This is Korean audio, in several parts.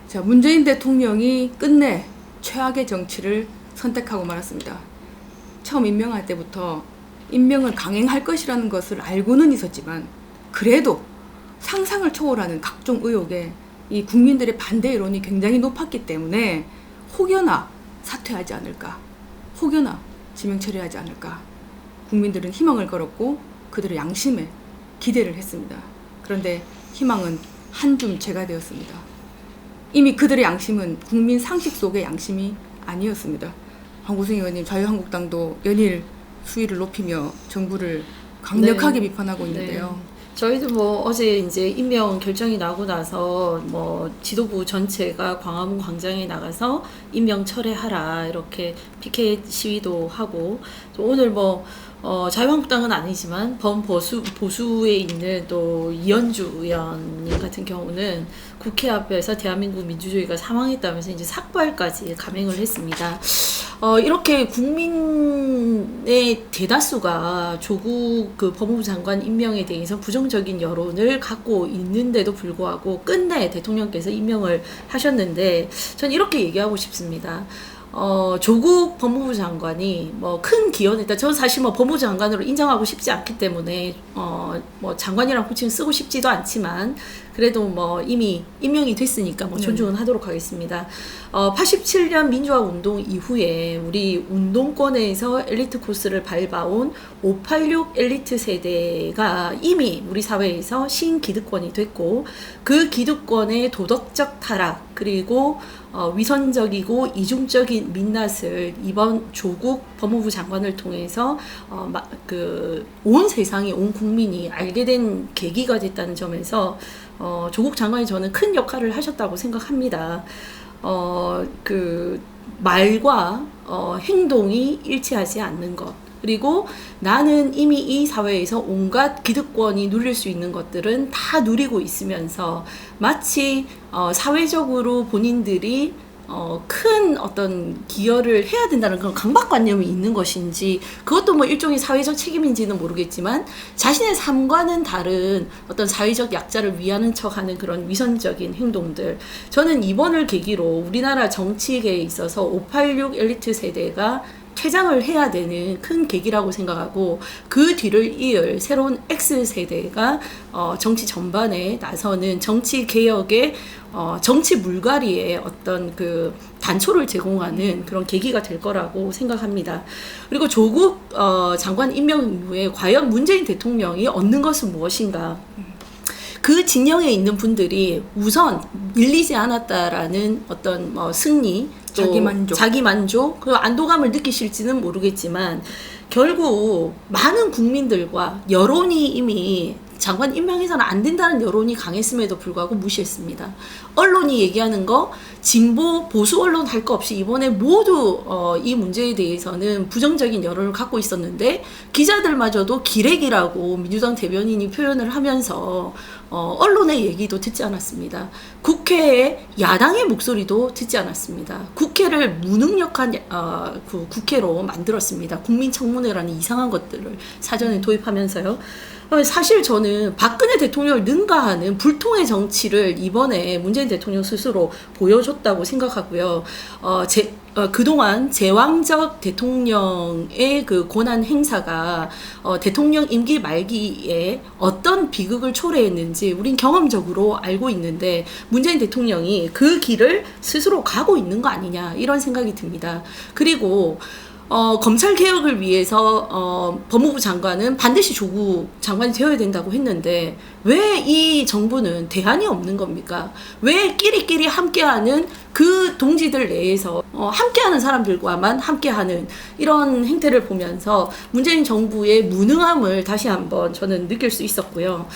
자, 문재인 대통령이 끝내 최악의 정치를 선택하고 말았습니다. 처음 임명할 때부터 임명을 강행할 것이라는 것을 알고는 있었지만 그래도 상상을 초월하는 각종 의혹에 이 국민들의 반대 여론이 굉장히 높았기 때문에 혹여나 사퇴하지 않을까, 혹여나 지명 처리하지 않을까 국민들은 희망을 걸었고 그들의 양심에 기대를 했습니다. 그런데 희망은 한줌 재가 되었습니다. 이미 그들의 양심은 국민 상식 속의 양심이 아니었습니다. 황구승 의원님, 자유한국당도 연일 수위를 높이며 정부를 강력하게 비판하고 있는데요. 저희도 뭐 어제 이제 임명 결정이 나고 나서 뭐 지도부 전체가 광화문 광장에 나가서 임명 철회하라 이렇게 피켓 시위도 하고, 또 오늘 뭐 자유한국당은 아니지만 보수에 있는 또 이현주 의원님 같은 경우는 국회 앞에서 대한민국 민주주의가 사망했다면서 이제 삭발까지 감행을 했습니다. 이렇게 국민의 대다수가 조국 그 법무부 장관 임명에 대해서 부정적인 여론을 갖고 있는데도 불구하고 끝내 대통령께서 임명을 하셨는데, 전 이렇게 얘기하고 싶습니다. 조국 법무부 장관이 뭐 큰 기여는 있다. 저는 사실 뭐 법무부 장관으로 인정하고 싶지 않기 때문에 뭐 장관이랑 호칭 쓰고 싶지도 않지만 그래도 뭐 이미 임명이 됐으니까 뭐 존중은 하도록 하겠습니다. 87년 민주화 운동 이후에 우리 운동권에서 엘리트 코스를 밟아온 586 엘리트 세대가 이미 우리 사회에서 신기득권이 됐고, 그 기득권의 도덕적 타락 그리고 위선적이고 이중적인 민낯을 이번 조국 법무부 장관을 통해서 온 세상이, 온 국민이 알게 된 계기가 됐다는 점에서 조국 장관이 저는 큰 역할을 하셨다고 생각합니다. 그 말과 행동이 일치하지 않는 것, 그리고 나는 이미 이 사회에서 온갖 기득권이 누릴 수 있는 것들은 다 누리고 있으면서 마치 사회적으로 본인들이 큰 어떤 기여를 해야 된다는 그런 강박관념이 있는 것인지, 그것도 뭐 일종의 사회적 책임인지는 모르겠지만 자신의 삶과는 다른 어떤 사회적 약자를 위하는 척하는 그런 위선적인 행동들, 저는 이번을 계기로 우리나라 정치계에 있어서 586 엘리트 세대가 퇴장을 해야 되는 큰 계기라고 생각하고, 그 뒤를 이을 새로운 X세대가 정치 전반에 나서는 정치 개혁의 정치 물갈이의 어떤 그 단초를 제공하는 그런 계기가 될 거라고 생각합니다. 그리고 조국 장관 임명 이후에 과연 문재인 대통령이 얻는 것은 무엇인가? 그 진영에 있는 분들이 우선 밀리지 않았다라는 어떤 승리, 자기 만족, 그리고 안도감을 느끼실지는 모르겠지만 결국 많은 국민들과 여론이 이미 장관 임명해서는 안 된다는 여론이 강했음에도 불구하고 무시했습니다. 언론이 얘기하는 거, 진보 보수 언론 할 거 없이 이번에 모두 이 문제에 대해서는 부정적인 여론을 갖고 있었는데, 기자들마저도 기레기라고 민주당 대변인이 표현을 하면서 언론의 얘기도 듣지 않았습니다. 국회의 야당의 목소리도 듣지 않았습니다. 국회를 무능력한 그 국회로 만들었습니다. 국민청문회라는 이상한 것들을 사전에 도입하면서요. 사실 저는 박근혜 대통령을 능가하는 불통의 정치를 이번에 문재인 대통령 스스로 보여줬다고 생각하고요. 그동안 제왕적 대통령의 그 권한 행사가 대통령 임기 말기에 어떤 비극을 초래했는지 우린 경험적으로 알고 있는데, 문재인 대통령이 그 길을 스스로 가고 있는 거 아니냐, 이런 생각이 듭니다. 그리고 검찰 개혁을 위해서 법무부 장관은 반드시 조국 장관이 되어야 된다고 했는데 왜 이 정부는 대안이 없는 겁니까? 왜 끼리끼리 함께하는 그 동지들 내에서 함께하는 사람들과만 함께하는 이런 행태를 보면서 문재인 정부의 무능함을 다시 한번 저는 느낄 수 있었고요.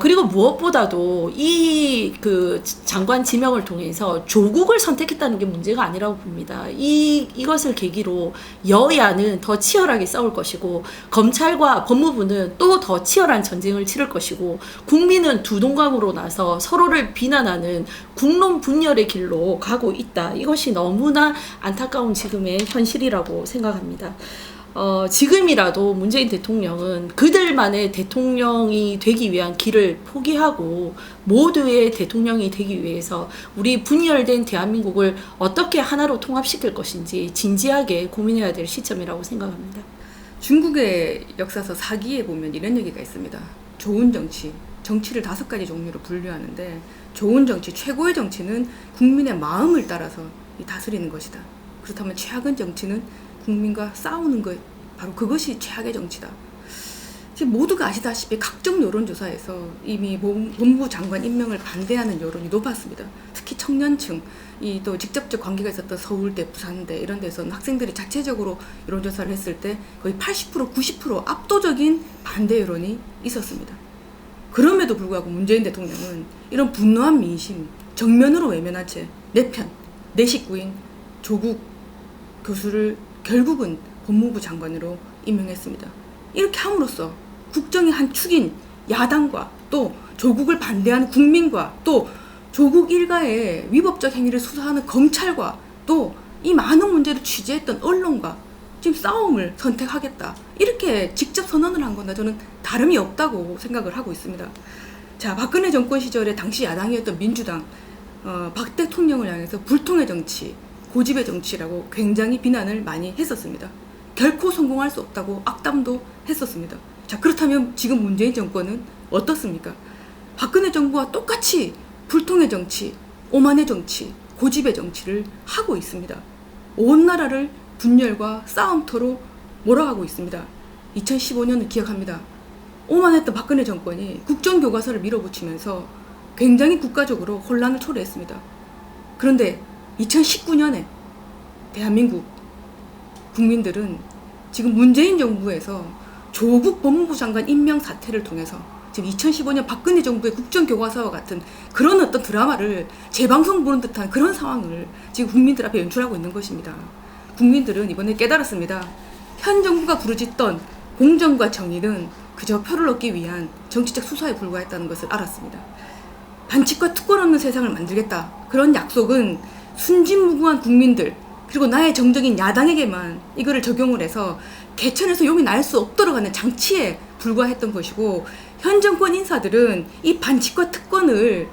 그리고 무엇보다도 이 그 장관 지명을 통해서 조국을 선택했다는 게 문제가 아니라고 봅니다. 이것을 계기로 여야는 더 치열하게 싸울 것이고, 검찰과 법무부는 또 더 치열한 전쟁을 치를 것이고, 국민은 두 동강으로 나서 서로를 비난하는 국론 분열의 길로 가고 있다. 이것이 너무나 안타까운 지금의 현실이라고 생각합니다. 지금이라도 문재인 대통령은 그들만의 대통령이 되기 위한 길을 포기하고 모두의 대통령이 되기 위해서 우리 분열된 대한민국을 어떻게 하나로 통합시킬 것인지 진지하게 고민해야 될 시점이라고 생각합니다. 중국의 역사서 사기에 보면 이런 얘기가 있습니다. 좋은 정치, 정치를 5가지 종류로 분류하는데 좋은 정치, 최고의 정치는 국민의 마음을 따라서 다스리는 것이다. 그렇다면 최악의 정치는 국민과 싸우는 것, 바로 그것이 최악의 정치다. 지금 모두가 아시다시피 각종 여론조사에서 이미 법무부 장관 임명을 반대하는 여론이 높았습니다. 특히 청년층, 또 직접적 관계가 있었던 서울대, 부산대 이런 데서는 학생들이 자체적으로 여론조사를 했을 때 거의 80%, 90% 압도적인 반대 여론이 있었습니다. 그럼에도 불구하고 문재인 대통령은 이런 분노한 민심 정면으로 외면한 채 내 편, 내 식구인 조국 교수를 결국은 법무부 장관으로 임명했습니다. 이렇게 함으로써 국정의 한 축인 야당과 또 조국을 반대하는 국민과 또 조국 일가의 위법적 행위를 수사하는 검찰과 또 이 많은 문제를 취재했던 언론과 지금 싸움을 선택하겠다. 이렇게 직접 선언을 한 거나 저는 다름이 없다고 생각을 하고 있습니다. 자, 박근혜 정권 시절에 당시 야당이었던 민주당, 박 대통령을 향해서 불통의 정치, 고집의 정치라고 굉장히 비난을 많이 했었습니다. 결코 성공할 수 없다고 악담도 했었습니다. 자, 그렇다면 지금 문재인 정권은 어떻습니까? 박근혜 정부와 똑같이 불통의 정치, 오만의 정치, 고집의 정치를 하고 있습니다. 온 나라를 분열과 싸움터로 몰아가고 있습니다. 2015년을 기억합니다. 오만했던 박근혜 정권이 국정교과서를 밀어붙이면서 굉장히 국가적으로 혼란을 초래했습니다. 그런데 2019년에 대한민국 국민들은 지금 문재인 정부에서 조국 법무부 장관 임명 사태를 통해서 지금 2015년 박근혜 정부의 국정교과서와 같은 그런 어떤 드라마를 재방송 보는 듯한 그런 상황을 지금 국민들 앞에 연출하고 있는 것입니다. 국민들은 이번에 깨달았습니다. 현 정부가 부르짖던 공정과 정의는 그저 표를 얻기 위한 정치적 수사에 불과했다는 것을 알았습니다. 반칙과 특권 없는 세상을 만들겠다. 그런 약속은 순진무구한 국민들 그리고 나의 정적인 야당에게만 이거를 적용을 해서 개천에서 용이 날 수 없도록 하는 장치에 불과했던 것이고 현 정권 인사들은 이 반칙과 특권을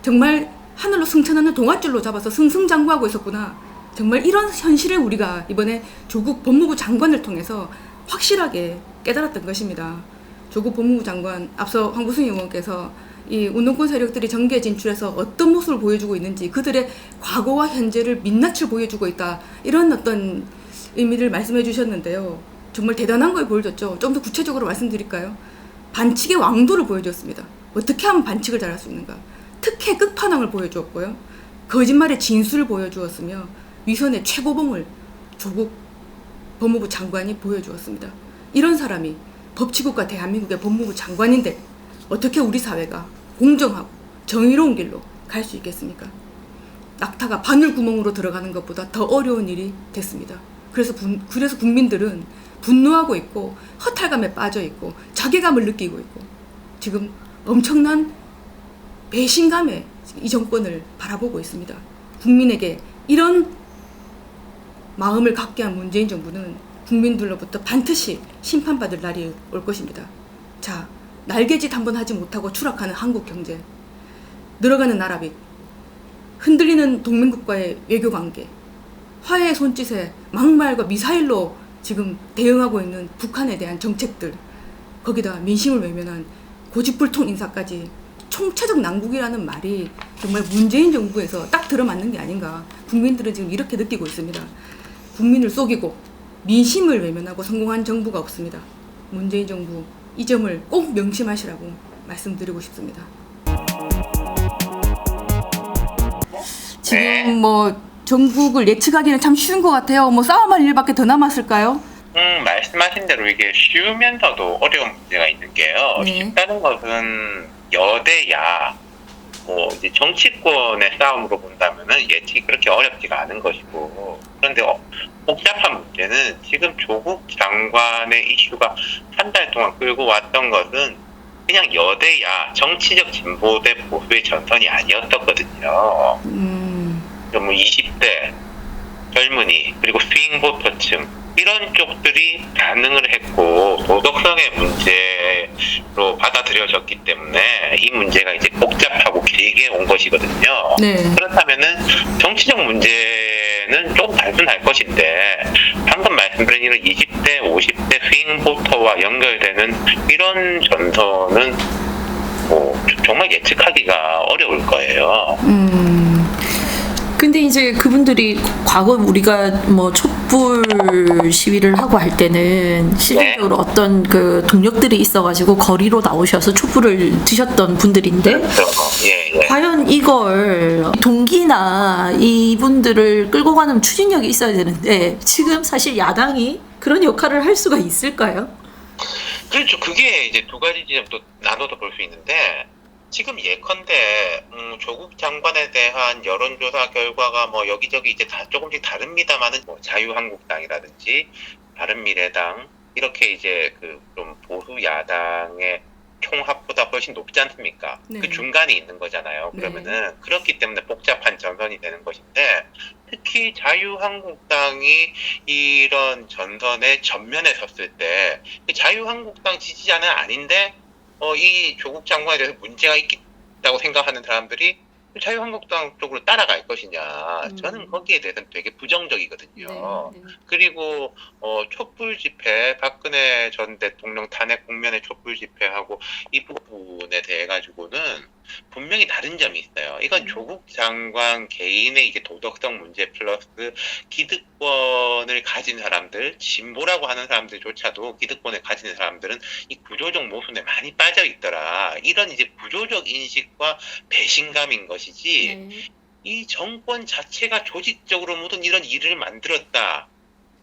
정말 하늘로 승천하는 동아줄로 잡아서 승승장구하고 있었구나. 정말 이런 현실을 우리가 이번에 조국 법무부 장관을 통해서 확실하게 깨달았던 것입니다. 조국 법무부 장관, 앞서 황구승 의원께서 이 운동권 세력들이 정계에 진출해서 어떤 모습을 보여주고 있는지 그들의 과거와 현재를 민낯을 보여주고 있다. 이런 어떤 의미를 말씀해 주셨는데요. 정말 대단한 걸 보여줬죠. 좀 더 구체적으로 말씀드릴까요? 반칙의 왕도를 보여줬습니다. 어떻게 하면 반칙을 잘할 수 있는가? 특혜 끝판왕을 보여주었고요. 거짓말의 진술을 보여주었으며 위선의 최고봉을 조국 법무부 장관이 보여주었습니다. 이런 사람이 법치국가 대한민국의 법무부 장관인데 어떻게 우리 사회가 공정하고 정의로운 길로 갈 수 있겠습니까? 낙타가 바늘구멍으로 들어가는 것보다 더 어려운 일이 됐습니다. 그래서 국민들은 분노하고 있고 허탈감에 빠져 있고 자괴감을 느끼고 있고 지금 엄청난 배신감에 이 정권을 바라보고 있습니다. 국민에게 이런 마음을 갖게 한 문재인 정부는 국민들로부터 반드시 심판받을 날이 올 것입니다. 자, 날개짓 한번 하지 못하고 추락하는 한국 경제, 늘어가는 나라빚, 흔들리는 동맹국과의 외교관계, 화해의 손짓에 막말과 미사일로 지금 대응하고 있는 북한에 대한 정책들, 거기다 민심을 외면한 고집불통 인사까지 총체적 난국이라는 말이 정말 문재인 정부에서 딱 들어맞는 게 아닌가. 국민들은 지금 이렇게 느끼고 있습니다. 국민을 속이고 민심을 외면하고 성공한 정부가 없습니다. 문재인 정부 이 점을 꼭 명심하시라고 말씀드리고 싶습니다. 지금 뭐 전국을 예측하기는 참 쉬운 것 같아요. 뭐 싸움할 일밖에 더 남았을까요? 말씀하신 대로 이게 쉬우면서도 어려운 문제가 있는 게요. 네. 쉽다는 것은 여대야 뭐 이제 정치권의 싸움으로 본다면은 예측이 그렇게 어렵지가 않은 것이고, 그런데 복잡한 문제는 지금 조국 장관의 이슈가 한 달 동안 끌고 왔던 것은 그냥 여대야 정치적 진보 대 보수의 전선이 아니었었거든요. 뭐 20대 젊은이 그리고 스윙 보터층 이런 쪽들이 반응을 했고 도덕성의 문제로 받아들여졌기 때문에 이 문제가 이제 복잡하고 길게 온 것이거든요. 네. 그렇다면은 정치적 문제는 조금 단순할 것인데 방금 말씀드린 이런 20대, 50대 스윙 보터와 연결되는 이런 전선은 정말 예측하기가 어려울 거예요. 근데 이제 그분들이 과거 우리가 뭐 촛불 시위를 하고 할 때는 실질적으로 어떤 그 동력들이 있어가지고 거리로 나오셔서 촛불을 드셨던 분들인데 그렇죠. 예. 과연 이걸 동기나 이분들을 끌고 가는 추진력이 있어야 되는데 지금 사실 야당이 그런 역할을 할 수가 있을까요? 그렇죠. 그게 이제 두 가지 지점도 나눠서 볼 수 있는데 지금 예컨대 조국 장관에 대한 여론조사 결과가 뭐 여기저기 이제 다 조금씩 다릅니다만은 뭐 자유한국당이라든지 바른미래당 이렇게 이제 그 좀 보수 야당의 총합보다 훨씬 높지 않습니까? 네. 그 중간이 있는 거잖아요. 그러면은 그렇기 때문에 복잡한 전선이 되는 것인데 특히 자유한국당이 이런 전선의 전면에 섰을 때 자유한국당 지지자는 아닌데 이 조국 장관에 대해서 문제가 있다고 생각하는 사람들이 자유한국당 쪽으로 따라갈 것이냐. 저는 거기에 대해서는 되게 부정적이거든요. 네. 그리고 촛불 집회, 박근혜 전 대통령 탄핵 국면의 촛불 집회하고 이 부분에 대해 가지고는 분명히 다른 점이 있어요. 이건 조국 장관 개인의 이제 도덕성 문제 플러스 기득권을 가진 사람들, 진보라고 하는 사람들조차도 기득권을 가진 사람들은 이 구조적 모순에 많이 빠져 있더라. 이런 이제 구조적 인식과 배신감인 것이지. 네. 이 정권 자체가 조직적으로 모든 이런 일을 만들었다.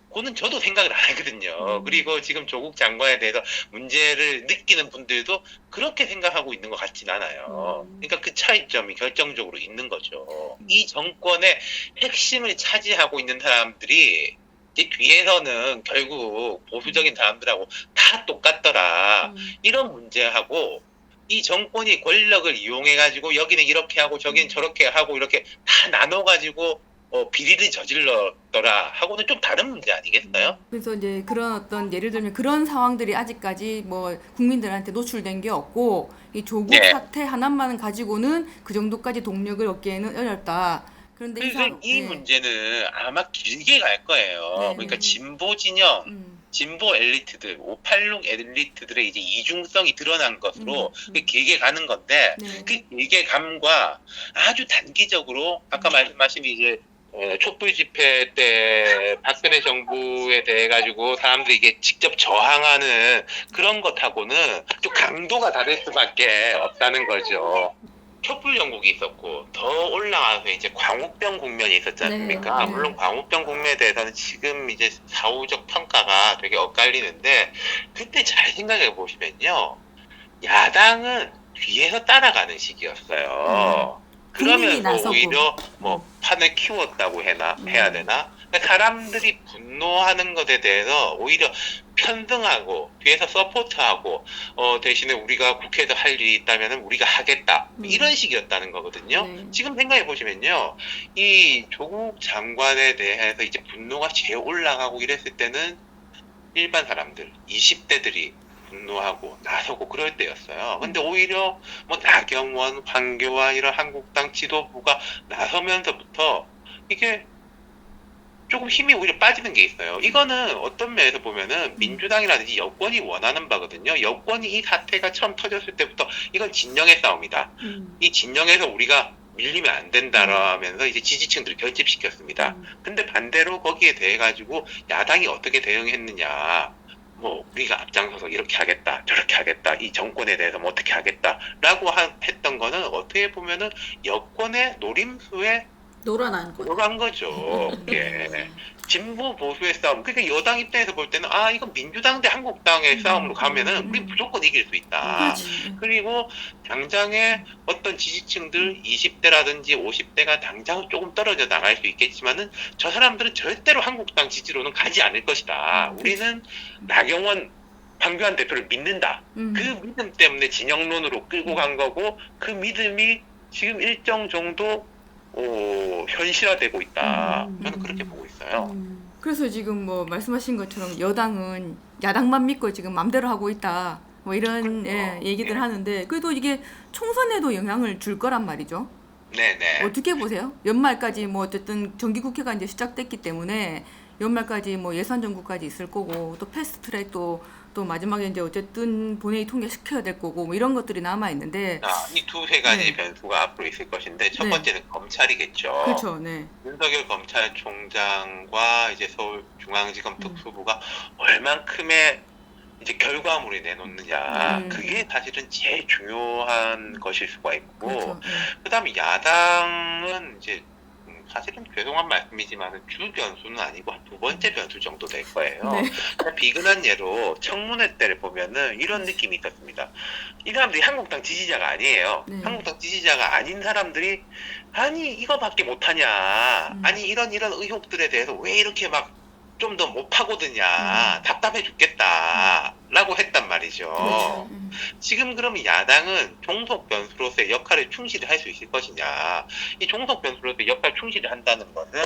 그거는 저도 생각을 안 하거든요. 그리고 지금 조국 장관에 대해서 문제를 느끼는 분들도 그렇게 생각하고 있는 것 같진 않아요. 그러니까 그 차이점이 결정적으로 있는 거죠. 이 정권의 핵심을 차지하고 있는 사람들이 이제 뒤에서는 결국 보수적인 사람들하고 다 똑같더라. 이런 문제하고 이 정권이 권력을 이용해가지고 여기는 이렇게 하고 저기는 저렇게 하고 이렇게 다 나눠가지고 비리를 저질렀더라 하고는 좀 다른 문제 아니겠어요? 그래서 이제 그런 어떤 예를 들면 그런 상황들이 아직까지 뭐 국민들한테 노출된 게 없고 이 조국 네. 사태 하나만 가지고는 그 정도까지 동력을 얻기에는 어렵다. 그런데 이 문제는 아마 길게 갈 거예요. 네. 그러니까 진보 진영, 진보 엘리트들, 586 엘리트들의 이제 이중성이 드러난 것으로 길게 가는 건데 네. 그 길게 감과 아주 단기적으로 아까 말씀하신 이제 촛불 집회 때 박근혜 정부에 대해 가지고 사람들이 이게 직접 저항하는 그런 것하고는 좀 강도가 다를 수밖에 없다는 거죠. 촛불 정국이 있었고 더 올라가서 이제 광우병 국면이 있었지 않습니까? 네. 물론 광우병 국면에 대해서는 지금 이제 사후적 평가가 되게 엇갈리는데 그때 잘 생각해 보시면요, 야당은 뒤에서 따라가는 시기였어요. 국민이 그러면서 나서고. 오히려 뭐 판을 키웠다고 해야 되나? 그러니까 사람들이 분노하는 것에 대해서 오히려 편승하고 뒤에서 서포트하고 대신에 우리가 국회에서 할 일이 있다면 우리가 하겠다 이런 식이었다는 거거든요. 네. 지금 생각해 보시면요, 이 조국 장관에 대해서 이제 분노가 제일 올라가고 이랬을 때는 일반 사람들 20대들이 분노하고 나서고 그럴 때였어요. 근데 오히려 뭐 나경원, 황교안 이런 한국당 지도부가 나서면서부터 이게 조금 힘이 오히려 빠지는 게 있어요. 이거는 어떤 면에서 보면은 민주당이라든지 여권이 원하는 바거든요. 여권이 이 사태가 처음 터졌을 때부터 이건 진영의 싸움이다. 이 진영에서 우리가 밀리면 안 된다라면서 이제 지지층들을 결집시켰습니다. 근데 반대로 거기에 대해 가지고 야당이 어떻게 대응했느냐. 뭐 우리가 앞장서서 이렇게 하겠다, 저렇게 하겠다, 이 정권에 대해서 뭐 어떻게 하겠다라고 했던 거는 어떻게 보면은 여권의 노림수에 노란한 거. 들어간 거죠. 예. 진보 보수의 싸움. 그러니까 여당 입장에서 볼 때는 이건 민주당 대 한국당의 싸움으로 가면은 우리 무조건 이길 수 있다. 그리고 당장의 어떤 지지층들 20대라든지 50대가 당장 조금 떨어져 나갈 수 있겠지만은 저 사람들은 절대로 한국당 지지로는 가지 않을 것이다. 우리는 나경원, 황교안 대표를 믿는다. 그 믿음 때문에 진영론으로 끌고 간 거고 그 믿음이 지금 일정 정도 현실화되고 있다. 저는 그렇게 보고 있어요. 그래서 지금 뭐 말씀하신 것처럼 여당은 야당만 믿고 지금 맘대로 하고 있다. 뭐 이런 얘기들 하는데 그래도 이게 총선에도 영향을 줄 거란 말이죠. 네네. 어떻게 보세요? 연말까지 뭐 어쨌든 정기국회가 이제 시작됐기 때문에 연말까지 뭐 예산 정국까지 있을 거고 또 패스트트랙도 또 마지막에 이제 어쨌든 본회의 통과시켜야 될 거고 뭐 이런 것들이 남아 있는데 이 두세 가지 네. 변수가 앞으로 있을 것인데 첫 네. 번째는 검찰이겠죠. 그렇죠. 네. 윤석열 검찰총장과 이제 서울중앙지검 특수부가 얼만큼의 이제 결과물을 내놓느냐 그게 사실은 제일 중요한 것일 수가 있고 그렇죠. 네. 그다음에 야당은 이제 사실은 죄송한 말씀이지만 주 변수는 아니고 한 두 번째 변수 정도 될 거예요. 네. 비근한 예로 청문회 때를 보면은 이런 느낌이 있었습니다. 이 사람들이 한국당 지지자가 아니에요. 네. 한국당 지지자가 아닌 사람들이 아니 이거밖에 못하냐, 아니 이런 의혹들에 대해서 왜 이렇게 막 좀 더 못 파고드냐, 답답해 죽겠다라고 했단 말이죠. 그렇죠. 지금 그러면 야당은 종속 변수로서의 역할을 충실히 할 수 있을 것이냐. 이 종속 변수로서의 역할 충실히 한다는 것은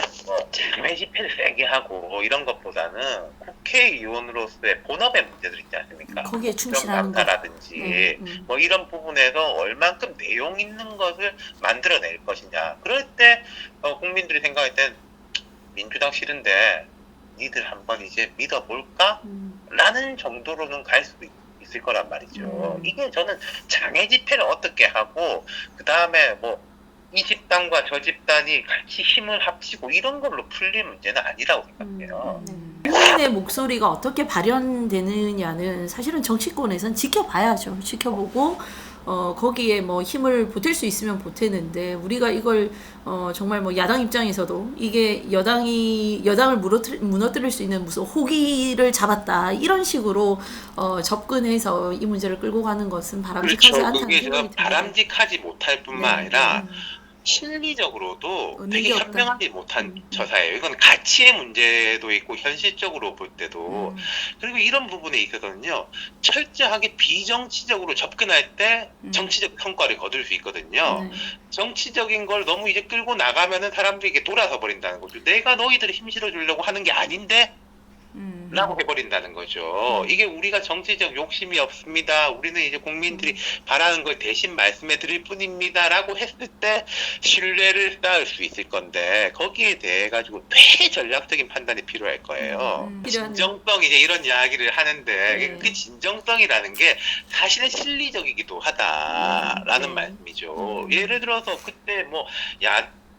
장외 집회를 세게 하고 이런 것보다는 국회의원으로서의 본업의 문제들 있지 않습니까? 거기에 충실하는 거. 라든지 뭐 이런 부분에서 얼만큼 내용 있는 것을 만들어낼 것이냐. 그럴 때 국민들이 생각할 땐 민주당 싫은데 니들 한번 이제 믿어볼까? 라는 정도로는 갈 수도 있을 거란 말이죠. 이게 저는 장애 집회를 어떻게 하고 그 다음에 뭐 이 집단과 저 집단이 같이 힘을 합치고 이런 걸로 풀릴 문제는 아니라고 생각해요. 국민의 목소리가 어떻게 발현되느냐는 사실은 정치권에선 지켜봐야죠. 지켜보고 거기에 뭐 힘을 보탤 수 있으면 보태는데 우리가 이걸 정말 뭐 야당 입장에서도 이게 여당을 무너뜨릴 수 있는 무슨 호기를 잡았다 이런 식으로 접근해서 이 문제를 끌고 가는 것은 바람직하지 그렇죠. 않다는 그게 생각이 듭니다. 바람직하지 못할 뿐만 아니라 심리적으로도 되게 현명하지 못한 처사예요. 이건 가치의 문제도 있고 현실적으로 볼 때도 그리고 이런 부분에 있어서는요 철저하게 비정치적으로 접근할 때 정치적 성과를 거둘 수 있거든요. 정치적인 걸 너무 이제 끌고 나가면은 사람들이 이게 돌아서 버린다는 거죠. 내가 너희들을 힘 실어주려고 하는 게 아닌데 라고 해버린다는 거죠. 이게 우리가 정치적 욕심이 없습니다. 우리는 이제 국민들이 바라는 걸 대신 말씀해 드릴 뿐입니다. 라고 했을 때 신뢰를 쌓을 수 있을 건데 거기에 대해 가지고 되게 전략적인 판단이 필요할 거예요. 진정성 이제 이런 이야기를 하는데 그 진정성이라는 게 사실은 실리적이기도 하다라는 말씀이죠. 예를 들어서 그때 뭐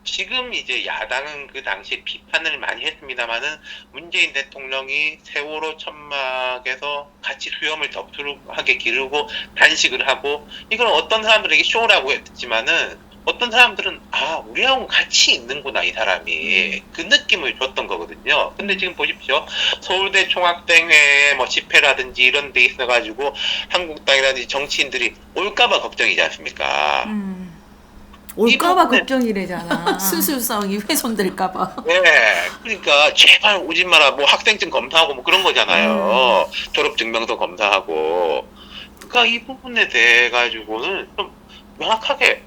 지금 이제 야당은 그 당시에 비판을 많이 했습니다만은 문재인 대통령이 세월호 천막에서 같이 수염을 덥수룩하게 기르고 단식을 하고 이걸 어떤 사람들에게 쇼라고 했지만은 어떤 사람들은 우리하고 같이 있는구나 이 사람이 그 느낌을 줬던 거거든요. 근데 지금 보십시오. 서울대 총학생회 뭐 집회라든지 이런 데 있어가지고 한국당이라든지 정치인들이 올까봐 걱정이지 않습니까? 올까봐 걱정이래잖아. 순수성이 훼손될까봐. 네, 그러니까 제발 오지 마라. 뭐 학생증 검사하고 뭐 그런 거잖아요. 졸업증명서 검사하고. 그러니까 이 부분에 대해 가지고는 좀 명확하게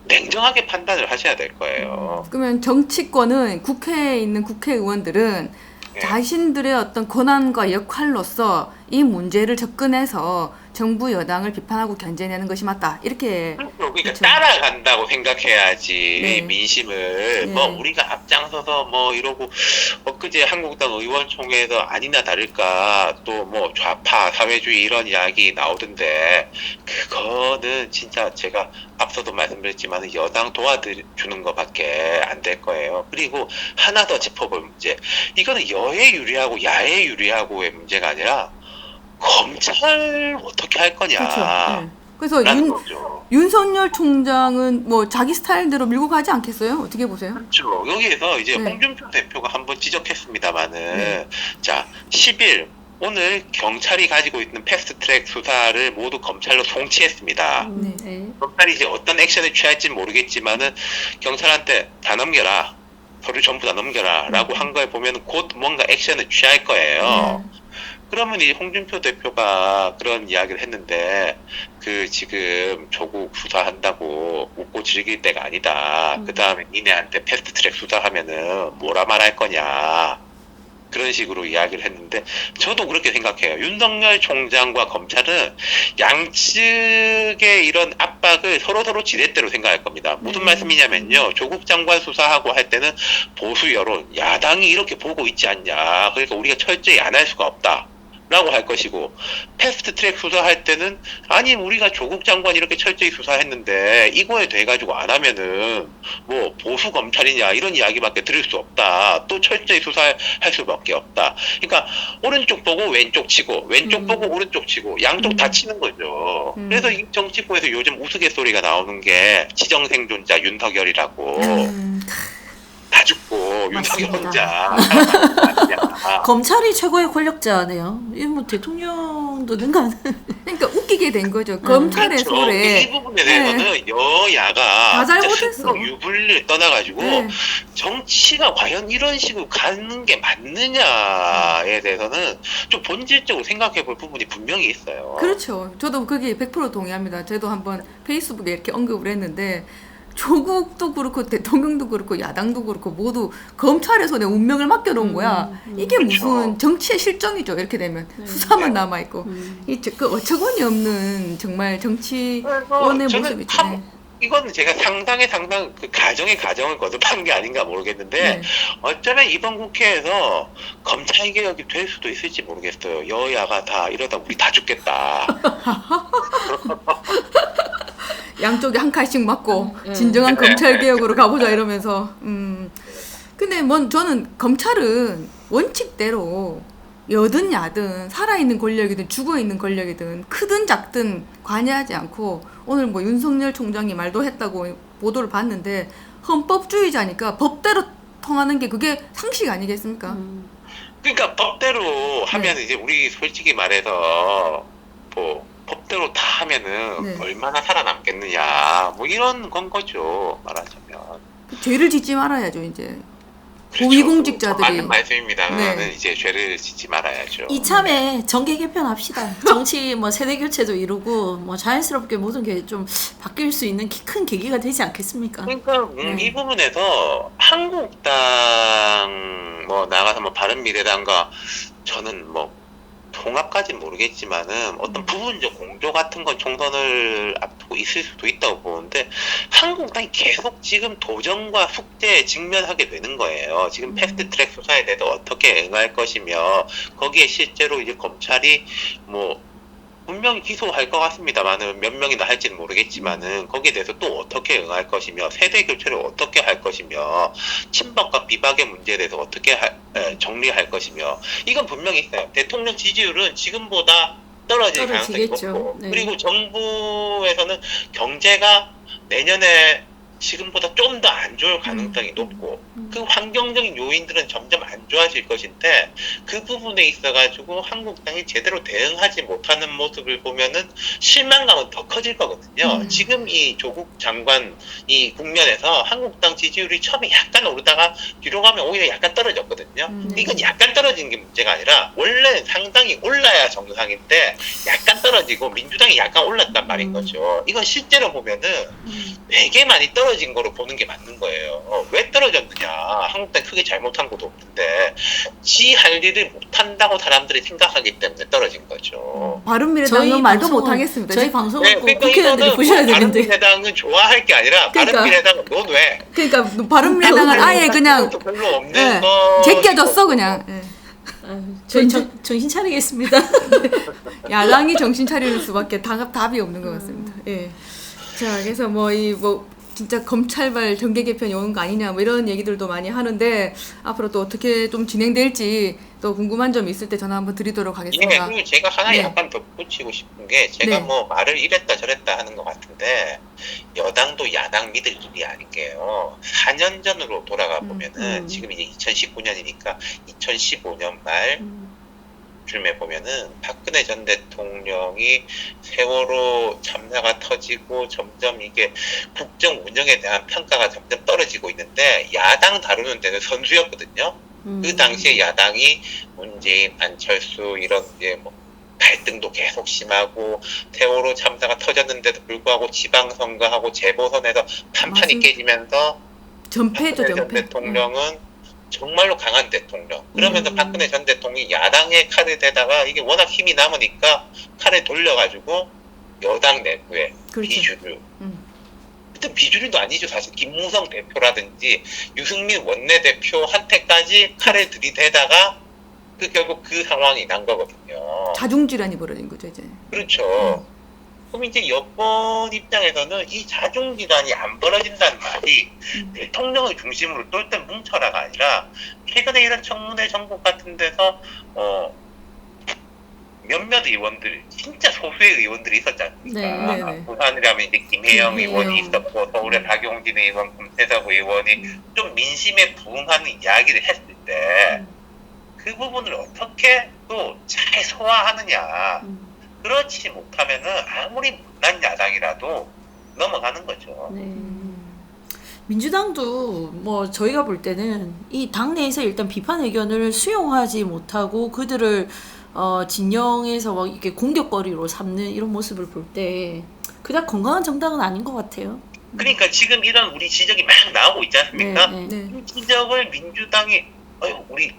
냉정하게 판단을 하셔야 될 거예요. 그러면 정치권은 국회에 있는 국회의원들은 자신들의 어떤 권한과 역할로서 이 문제를 접근해서 정부 여당을 비판하고 견제내는 것이 맞다. 이렇게 그러니까 따라간다고 생각해야지 민심을 네. 뭐 우리가 앞장서서 뭐 이러고 엊그제 한국당 의원총회에서 아니나 다를까 또 뭐 좌파 사회주의 이런 이야기 나오던데 그거는 진짜 제가 앞서도 말씀드렸지만 여당 도와주는 것밖에 안 될 거예요. 그리고 하나 더 짚어볼 문제 이거는 여에 유리하고 야에 유리하고의 문제가 아니라 검찰 어떻게 할 거냐. 그렇죠. 그래서 윤석열 총장은 뭐 자기 스타일대로 밀고 가지 않겠어요? 어떻게 보세요? 그렇죠. 여기에서 이제 홍준표 대표가 한번 지적했습니다만은 자 10일 오늘 경찰이 가지고 있는 패스트트랙 수사를 모두 검찰로 송치했습니다. 검찰이 이제 어떤 액션을 취할지 모르겠지만은 경찰한테 다 넘겨라. 서류 전부 다 넘겨라. 라고 한 걸 보면 곧 뭔가 액션을 취할 거예요. 그러면 이 홍준표 대표가 그런 이야기를 했는데 그 지금 조국 수사한다고 웃고 즐길 때가 아니다. 그 다음에 니네한테 패스트트랙 수사하면은 뭐라 말할 거냐. 그런 식으로 이야기를 했는데 저도 그렇게 생각해요. 윤석열 총장과 검찰은 양측의 이런 압박을 서로 지렛대로 생각할 겁니다. 무슨 말씀이냐면요. 조국 장관 수사하고 할 때는 보수 여론, 야당이 이렇게 보고 있지 않냐. 그러니까 우리가 철저히 안 할 수가 없다. 라고 할 것이고, 패스트 트랙 수사할 때는 아니 우리가 조국 장관 이렇게 철저히 수사했는데 이거에 대해 가지고 안 하면은 뭐 보수 검찰이냐 이런 이야기밖에 들을 수 없다. 또 철저히 수사할 수밖에 없다. 그러니까 오른쪽 보고 왼쪽 치고 왼쪽 보고 오른쪽 치고 양쪽 다 치는 거죠. 그래서 이 정치권에서 요즘 우스갯소리가 나오는 게 지정생존자 윤석열이라고. 다 죽고 윤석열 혼자. 검찰이 최고의 권력자네요. 이 뭐 대통령도 능가하는. 그러니까 웃기게 된 거죠. 검찰의 그렇죠. 소리에. 이 부분에 대해서는 여야가 다 잘못했어. 스스로 유불리를 떠나가지고 네. 정치가 과연 이런 식으로 가는 게 맞느냐에 대해서는 좀 본질적으로 생각해 볼 부분이 분명히 있어요. 그렇죠. 저도 그게 100% 동의합니다. 저도 한번 페이스북에 이렇게 언급을 했는데 조국도 그렇고 대통령도 그렇고 야당도 그렇고 모두 검찰의 손에 운명을 맡겨놓은 거야. 이게 그렇죠. 무슨 정치의 실정이죠. 이렇게 되면 수사만 남아있고 그 어처구니 없는 정말 정치원의 저는 모습이죠. 네. 이건 제가 상당히 그 가정을 거듭한 게 아닌가 모르겠는데 네. 어쩌면 이번 국회에서 검찰 개혁이 될 수도 있을지 모르겠어요. 여야가 다 이러다 우리 다 죽겠다. 양쪽에 한 칼씩 맞고 진정한 검찰 개혁으로 가보자 이러면서. 근데 저는 검찰은 원칙대로 여든 야든 살아있는 권력이든 죽어있는 권력이든 크든 작든 관여하지 않고 오늘 뭐 윤석열 총장이 말도 했다고 보도를 봤는데 헌법주의자니까 법대로 통하는 게 그게 상식 아니겠습니까? 그러니까 법대로 하면 네. 이제 우리 솔직히 말해서 뭐 법대로 다 하면은 네. 얼마나 살아남겠느냐 뭐 이런 건 거죠 말하자면. 죄를 짓지 말아야죠 이제. 그렇죠. 고위공직자들이. 맞는 말씀입니다. 네. 나는 이제 죄를 짓지 말아야죠. 이참에 정계 개편합시다. 정치 뭐 세대 교체도 이루고 뭐 자연스럽게 모든 게 좀 바뀔 수 있는 큰 계기가 되지 않겠습니까? 그러니까 이 부분에서 한국당 뭐 나가서 뭐 바른미래당과 저는 뭐 통합까지는 모르겠지만은 어떤 부분적 공조 같은 건 총선을 앞두고 있을 수도 있다고 보는데 한국당이 계속 지금 도전과 숙제에 직면하게 되는 거예요. 지금 패스트트랙 수사에 대해서 어떻게 응할 것이며 거기에 실제로 이제 검찰이 뭐 분명히 기소할 것 같습니다만은 몇 명이나 할지는 모르겠지만은 거기에 대해서 또 어떻게 응할 것이며 세대 교체를 어떻게 할 것이며 친박과 비박의 문제에 대해서 어떻게 정리할 것이며 이건 분명히 있어요. 대통령 지지율은 지금보다 떨어질 가능성이 떨어지겠죠. 높고 네. 그리고 정부에서는 경제가 내년에 지금보다 좀 더 안 좋을 가능성이 높고 그 환경적인 요인들은 점점 안 좋아질 것인데 그 부분에 있어가지고 한국당이 제대로 대응하지 못하는 모습을 보면은 실망감은 더 커질 거거든요. 지금 이 조국 장관 이 국면에서 한국당 지지율이 처음에 약간 오르다가 뒤로 가면 오히려 약간 떨어졌거든요. 이건 약간 떨어지는 게 문제가 아니라 원래 상당히 올라야 정상인데 약간 떨어지고 민주당이 약간 올랐단 말인 거죠. 이건 실제로 보면은 되게 많이 떨어진 거로 보는 게 맞는 거예요. 왜 떨어졌느냐? 한국당 크게 잘못한 것도 없는데 지 할 일을 못한다고 사람들이 생각하기 때문에 떨어진 거죠. 바른미래당은 말도 못하겠습니다. 저희 방송을 꼭 그러니까 국회의원들이 이거는 보셔야 되는데. 바른미래당은 좋아할 게 아니라 그러니까. 바른미래당은 넌 왜? 그러니까 바른미래당은 아예 그냥 그것도 별로 없는 네, 거 제껴졌어 그냥. 네. 저희 정신 차리겠습니다. 야당이 정신 차릴 수밖에 답이 없는 것 같습니다. 예. 자, 그래서 진짜 검찰발 정계 개편이 오는 거 아니냐 뭐 이런 얘기들도 많이 하는데 앞으로 또 어떻게 좀 진행될지 또 궁금한 점이 있을 때 전화 한번 드리도록 예, 하겠습니다. 그리고 제가 하나 네. 약간 덧붙이고 싶은 게 제가 네. 뭐 말을 이랬다 저랬다 하는 것 같은데 여당도 야당 믿을 일이 아닌 게요. 4년 전으로 돌아가 보면은 지금 이제 2019년이니까 2015년 말 쯤에 보면은 박근혜 전 대통령이 세월호 참사가 터지고 점점 이게 국정 운영에 대한 평가가 점점 떨어지고 있는데 야당 다루는 데는 선수였거든요. 그 당시에 야당이 문재인, 안철수 이런 이제 뭐 갈등도 계속 심하고 세월호 참사가 터졌는데도 불구하고 지방선거하고 재보선에서 판판이 맞습니다. 깨지면서 전패죠, 박근혜 전 전패. 대통령은 정말로 강한 대통령. 그러면서 음. 박근혜 전 대통령이 야당의 칼을 대다가 이게 워낙 힘이 남으니까 칼을 돌려가지고 여당 내부에 그렇죠. 비주류. 음. 그때 비주류도 아니죠. 사실 김무성 대표라든지 유승민 원내대표한테까지 칼을 들이대다가 결국 그 상황이 난 거거든요. 자중질환이 벌어진 거죠 이제. 그렇죠. 그럼 이제 여권 입장에서는 이 자중질환이 안 벌어진다는 말이 대통령을 중심으로 똘똘 뭉쳐라가 아니라 최근에 이런 청문회 전국 같은 데서 몇몇 의원들, 진짜 소수의 의원들이 있었지 않습니까? 네, 네. 부산이라면 이제 김혜영 김혜영. 의원이 있었고 서울의 박용진 의원, 금태섭 의원이 좀 민심에 부응하는 이야기를 했을 때 그 부분을 어떻게 또 잘 소화하느냐. 그렇지 못하면은 아무리 못난 야당이라도 넘어가는 거죠. 네. 민주당도 뭐 저희가 볼 때는 이 당내에서 일단 비판 의견을 수용하지 못하고 그들을 진영에서 막 이렇게 공격거리로 삼는 이런 모습을 볼 때 그닥 건강한 정당은 아닌 것 같아요. 그러니까 지금 이런 우리 지적이 막 나오고 있지 않습니까? 네. 네. 이 지적을 민주당이 우리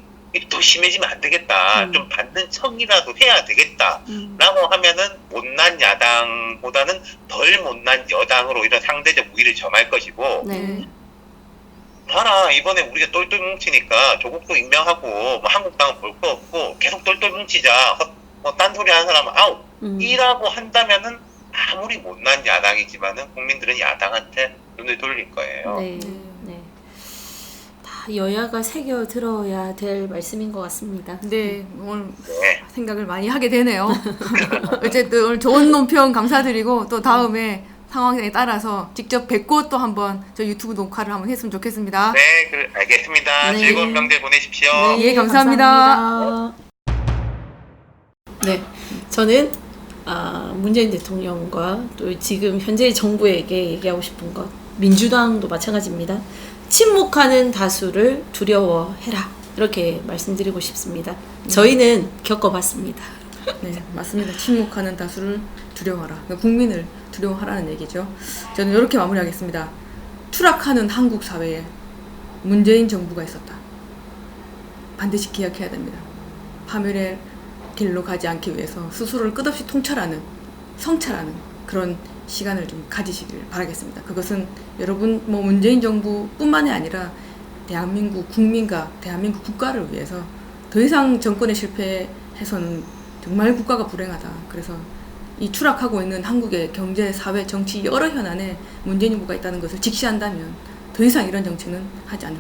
더 심해지면 안 되겠다. 좀 받는 척이라도 해야 되겠다. 라고 하면은 못난 야당보다는 덜 못난 여당으로 이런 상대적 우위를 점할 것이고 네. 봐라 이번에 우리가 똘똘 뭉치니까 조국도 임명하고 뭐 한국당은 볼 거 없고 계속 똘똘 뭉치자 뭐 딴소리 하는 사람은 아웃 이라고 한다면은 아무리 못난 야당이지만은 국민들은 야당한테 눈을 돌릴 거예요. 네. 네. 다 여야가 새겨 들어야 될 말씀인 것 같습니다. 네, 오늘 네. 생각을 많이 하게 되네요. 어쨌든 오늘 좋은 논평 감사드리고 또 다음에 상황에 따라서 직접 뵙고 또 한번 저 유튜브 녹화를 한번 했으면 좋겠습니다. 네, 알겠습니다. 네. 즐거운 명절 보내십시오. 예, 감사합니다. 감사합니다. 네, 저는 문재인 대통령과 또 지금 현재 정부에게 얘기하고 싶은 것, 민주당도 마찬가지입니다. 침묵하는 다수를 두려워해라. 이렇게 말씀드리고 싶습니다. 저희는 겪어봤습니다. 네, 맞습니다. 침묵하는 다수를 두려워하라. 그러니까 국민을 두려워하라는 얘기죠. 저는 이렇게 마무리하겠습니다. 추락하는 한국 사회에 문재인 정부가 있었다. 반드시 기억해야 됩니다. 파멸의 길로 가지 않기 위해서 스스로를 끝없이 통찰하는, 성찰하는 그런 시간을 좀 가지시길 바라겠습니다. 그것은 여러분 뭐 문재인 정부뿐만이 아니라 대한민국 국민과 대한민국 국가를 위해서 더 이상 정권에 실패해서는 정말 국가가 불행하다. 그래서 이 추락하고 있는 한국의 경제, 사회, 정치 여러 현안에 문재인 정부가 있다는 것을 직시한다면 더 이상 이런 정치는 하지 않을